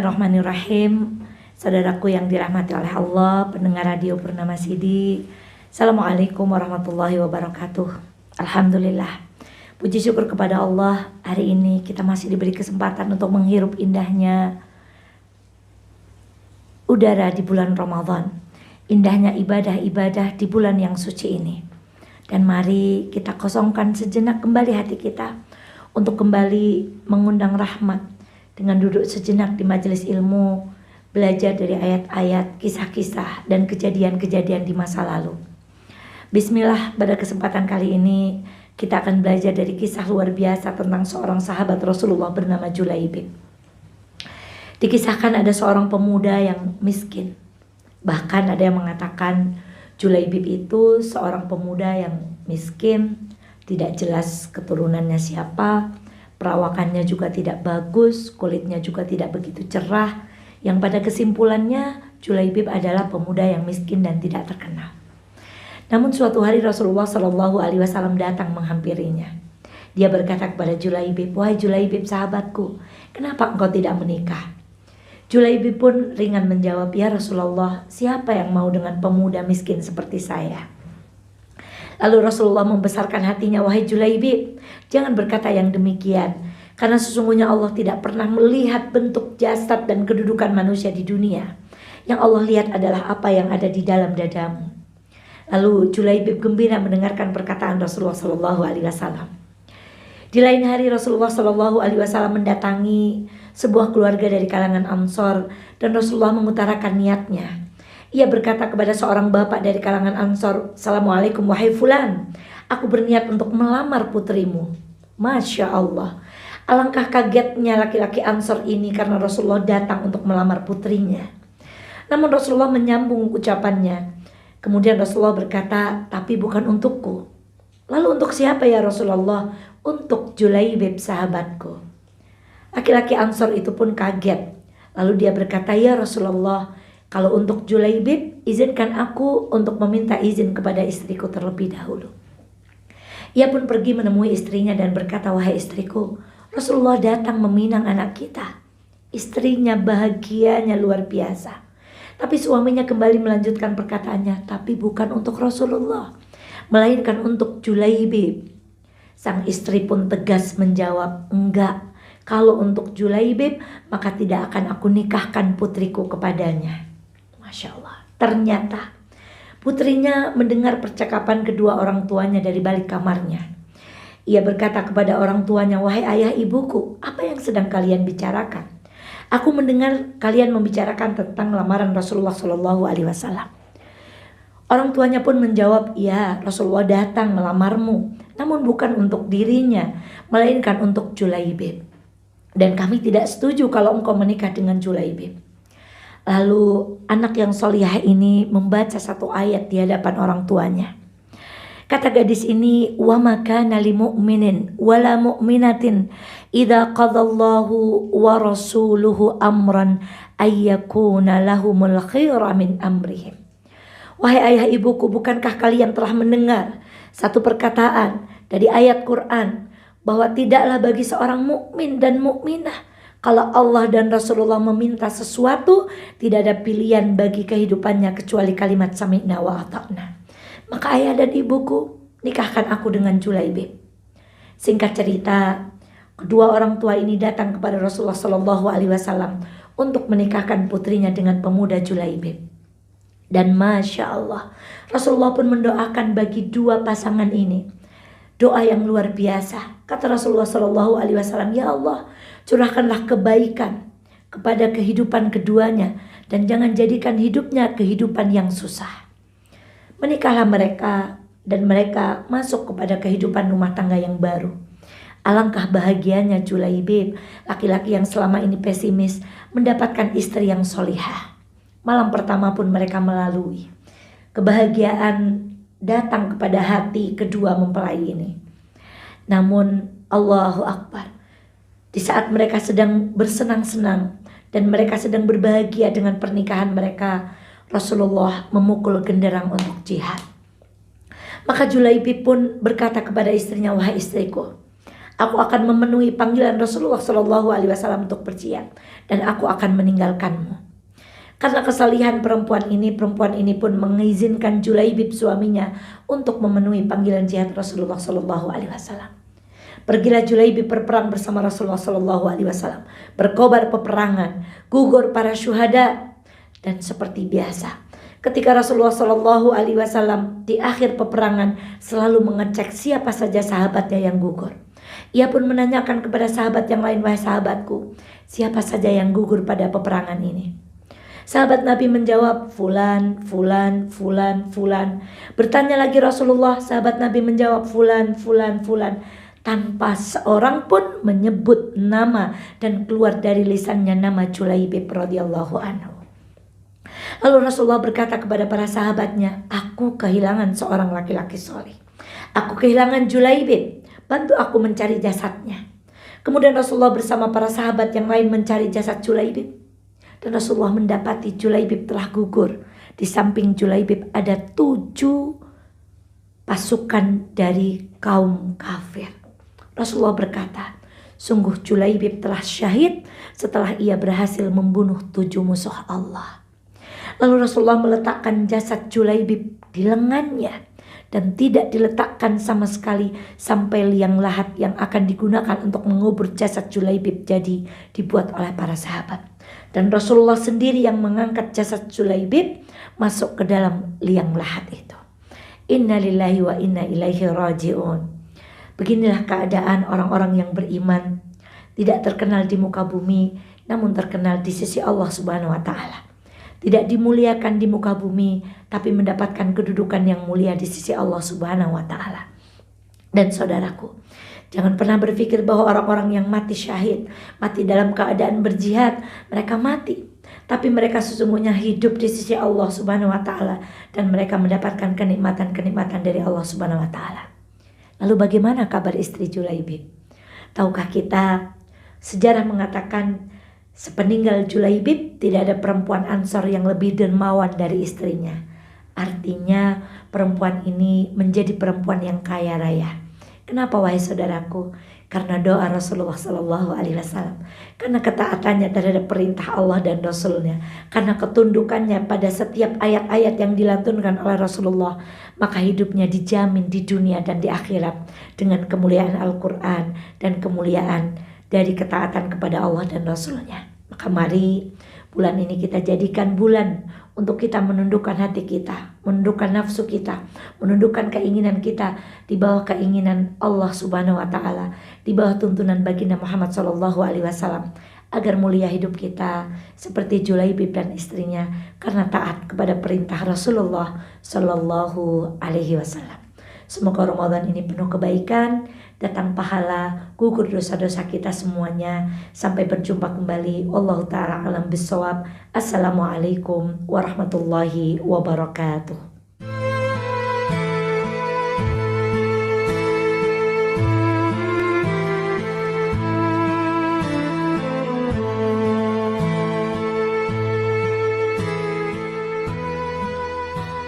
Bismillahirrahmanirrahim. Saudaraku yang dirahmati oleh Allah, pendengar radio Purnama Sidi, Assalamualaikum warahmatullahi wabarakatuh. Alhamdulillah, puji syukur kepada Allah, hari ini kita masih diberi kesempatan untuk menghirup indahnya udara di bulan Ramadan, indahnya ibadah-ibadah di bulan yang suci ini. Dan mari kita kosongkan sejenak kembali hati kita untuk kembali mengundang rahmat dengan duduk sejenak di majelis ilmu, belajar dari ayat-ayat, kisah-kisah, dan kejadian-kejadian di masa lalu. Bismillah, pada kesempatan kali ini kita akan belajar dari kisah luar biasa tentang seorang sahabat Rasulullah bernama Julaibib. Dikisahkan ada seorang pemuda yang miskin. Bahkan ada yang mengatakan Julaibib itu seorang pemuda yang miskin, tidak jelas keturunannya siapa, perawakannya juga tidak bagus, kulitnya juga tidak begitu cerah, yang pada kesimpulannya Julaibib adalah pemuda yang miskin dan tidak terkenal. Namun suatu hari Rasulullah SAW datang menghampirinya. Dia berkata kepada Julaibib, "Wahai Julaibib sahabatku, kenapa engkau tidak menikah?" Julaibib pun ringan menjawab, "Ya Rasulullah, siapa yang mau dengan pemuda miskin seperti saya?" Lalu Rasulullah membesarkan hatinya, "Wahai Julaibib, jangan berkata yang demikian, karena sesungguhnya Allah tidak pernah melihat bentuk jasad dan kedudukan manusia di dunia. Yang Allah lihat adalah apa yang ada di dalam dadamu." Lalu Julaibib gembira mendengarkan perkataan Rasulullah SAW. Di lain hari Rasulullah SAW mendatangi sebuah keluarga dari kalangan Ansor, dan Rasulullah mengutarakan niatnya. Ia berkata kepada seorang bapak dari kalangan Ansor, "Assalamualaikum wahai fulan, aku berniat untuk melamar putrimu." Masya Allah, alangkah kagetnya laki-laki Ansor ini karena Rasulullah datang untuk melamar putrinya. Namun Rasulullah menyambung ucapannya. Kemudian Rasulullah berkata, "Tapi bukan untukku." "Lalu untuk siapa ya Rasulullah?" "Untuk Julaibib sahabatku." Laki-laki Ansor itu pun kaget. Lalu dia berkata, "Ya Rasulullah, kalau untuk Julaibib, izinkan aku untuk meminta izin kepada istriku terlebih dahulu." Ia pun pergi menemui istrinya dan berkata, "Wahai istriku, Rasulullah datang meminang anak kita." Istrinya bahagianya luar biasa. Tapi suaminya kembali melanjutkan perkataannya, "Tapi bukan untuk Rasulullah, melainkan untuk Julaibib." Sang istri pun tegas menjawab, "Enggak, kalau untuk Julaibib, maka tidak akan aku nikahkan putriku kepadanya." Masya Allah. Ternyata putrinya mendengar percakapan kedua orang tuanya dari balik kamarnya. Ia berkata kepada orang tuanya, "Wahai ayah ibuku, apa yang sedang kalian bicarakan? Aku mendengar kalian membicarakan tentang lamaran Rasulullah SAW." Orang tuanya pun menjawab, "Ya, Rasulullah datang melamarmu, namun bukan untuk dirinya, melainkan untuk Julaibib. Dan kami tidak setuju kalau engkau menikah dengan Julaibib." Lalu anak yang solihah ini membaca satu ayat di hadapan orang tuanya. Kata gadis ini, "Wa ma kana lil mu'minin wala mu'minatin idza qadallahu wa rasuluhu amran ayyakuna lahumul khiyra min amrihim." Wahai ayah ibuku, bukankah kalian telah mendengar satu perkataan dari ayat Quran bahwa tidaklah bagi seorang mukmin dan mukminah, kalau Allah dan Rasulullah meminta sesuatu, tidak ada pilihan bagi kehidupannya kecuali kalimat sami'na wa ata'na. Maka ayah dan ibuku, nikahkan aku dengan Julaibib. Singkat cerita, kedua orang tua ini datang kepada Rasulullah SAW untuk menikahkan putrinya dengan pemuda Julaibib. Dan Masya Allah, Rasulullah pun mendoakan bagi dua pasangan ini doa yang luar biasa. Kata Rasulullah SAW, "Ya Allah, curahkanlah kebaikan kepada kehidupan keduanya dan jangan jadikan hidupnya kehidupan yang susah." Menikahlah mereka dan mereka masuk kepada kehidupan rumah tangga yang baru. Alangkah bahagianya Julaibib, laki-laki yang selama ini pesimis, mendapatkan istri yang solihah. Malam pertama pun mereka melalui. Kebahagiaan datang kepada hati kedua mempelai ini. Namun Allahu Akbar, di saat mereka sedang bersenang-senang dan mereka sedang berbahagia dengan pernikahan mereka, Rasulullah memukul genderang untuk jihad. Maka Julaibib pun berkata kepada istrinya, "Wahai istriku, Aku akan memenuhi panggilan Rasulullah Shallallahu Alaihi Wasallam untuk berjihad, dan aku akan meninggalkanmu. Karena kesalihan perempuan ini pun mengizinkan Julaibib suaminya untuk memenuhi panggilan jihad Rasulullah Shallallahu Alaihi Wasallam. Pergilah Julaibib berperang bersama Rasulullah Shallallahu Alaihi Wasallam. Berkobar peperangan, gugur para syuhada, dan seperti biasa, ketika Rasulullah Shallallahu Alaihi Wasallam di akhir peperangan selalu mengecek siapa saja sahabatnya yang gugur. Ia pun menanyakan kepada sahabat yang lain, wahai sahabatku, siapa saja yang gugur pada peperangan ini? Sahabat Nabi menjawab, fulan, fulan, fulan, fulan. Bertanya lagi Rasulullah, sahabat Nabi menjawab, fulan, fulan, fulan. Tanpa seorang pun menyebut nama dan keluar dari lisannya nama Julaibib radhiyallahu anhu. Lalu Rasulullah berkata kepada para sahabatnya, aku kehilangan seorang laki-laki soleh. Aku kehilangan Julaibib, bantu aku mencari jasadnya. Kemudian Rasulullah bersama para sahabat yang lain mencari jasad Julaibib. Dan Rasulullah mendapati Julaibib telah gugur. Di samping Julaibib ada 7 pasukan dari kaum kafir. Rasulullah berkata, sungguh Julaibib telah syahid setelah ia berhasil membunuh 7 musuh Allah. Lalu Rasulullah meletakkan jasad Julaibib di lengannya dan tidak diletakkan sama sekali sampai liang lahat yang akan digunakan untuk mengubur jasad Julaibib jadi dibuat oleh para sahabat. Dan Rasulullah sendiri yang mengangkat jasad Julaibib masuk ke dalam liang lahat itu. Inna lillahi wa inna ilaihi raji'un. Beginilah keadaan orang-orang yang beriman, tidak terkenal di muka bumi, namun terkenal di sisi Allah Subhanahu wa Ta'ala. Tidak dimuliakan di muka bumi, tapi mendapatkan kedudukan yang mulia di sisi Allah Subhanahu wa Ta'ala. Dan saudaraku, jangan pernah berpikir bahwa orang-orang yang mati syahid, mati dalam keadaan berjihad, mereka mati. Tapi mereka sesungguhnya hidup di sisi Allah Subhanahu wa Ta'ala, dan mereka mendapatkan kenikmatan-kenikmatan dari Allah Subhanahu wa Ta'ala. Lalu bagaimana kabar istri Julaibib? Tahukah kita, sejarah mengatakan sepeninggal Julaibib tidak ada perempuan Ansor yang lebih dermawan dari istrinya. Artinya perempuan ini menjadi perempuan yang kaya raya. Kenapa wahai saudaraku? Karena doa Rasulullah Sallallahu Alaihi Wasallam, karena ketaatannya terhadap perintah Allah dan Rasulnya, karena ketundukannya pada setiap ayat-ayat yang dilantunkan oleh Rasulullah, maka hidupnya dijamin di dunia dan di akhirat dengan kemuliaan Al-Quran dan kemuliaan dari ketaatan kepada Allah dan Rasulnya. Maka mari bulan ini kita jadikan bulan untuk kita menundukkan hati kita, menundukkan nafsu kita, menundukkan keinginan kita di bawah keinginan Allah Subhanahu wa Ta'ala, di bawah tuntunan baginda Muhammad Sallallahu Alaihi Wasallam, agar mulia hidup kita seperti Julaibib dan istrinya karena taat kepada perintah Rasulullah Sallallahu Alaihi Wasallam. Semoga Ramadan ini penuh kebaikan, datang pahala, gugur dosa-dosa kita semuanya. Sampai berjumpa kembali. Wallahu ta'ala alam bissawab. Assalamualaikum warahmatullahi wabarakatuh.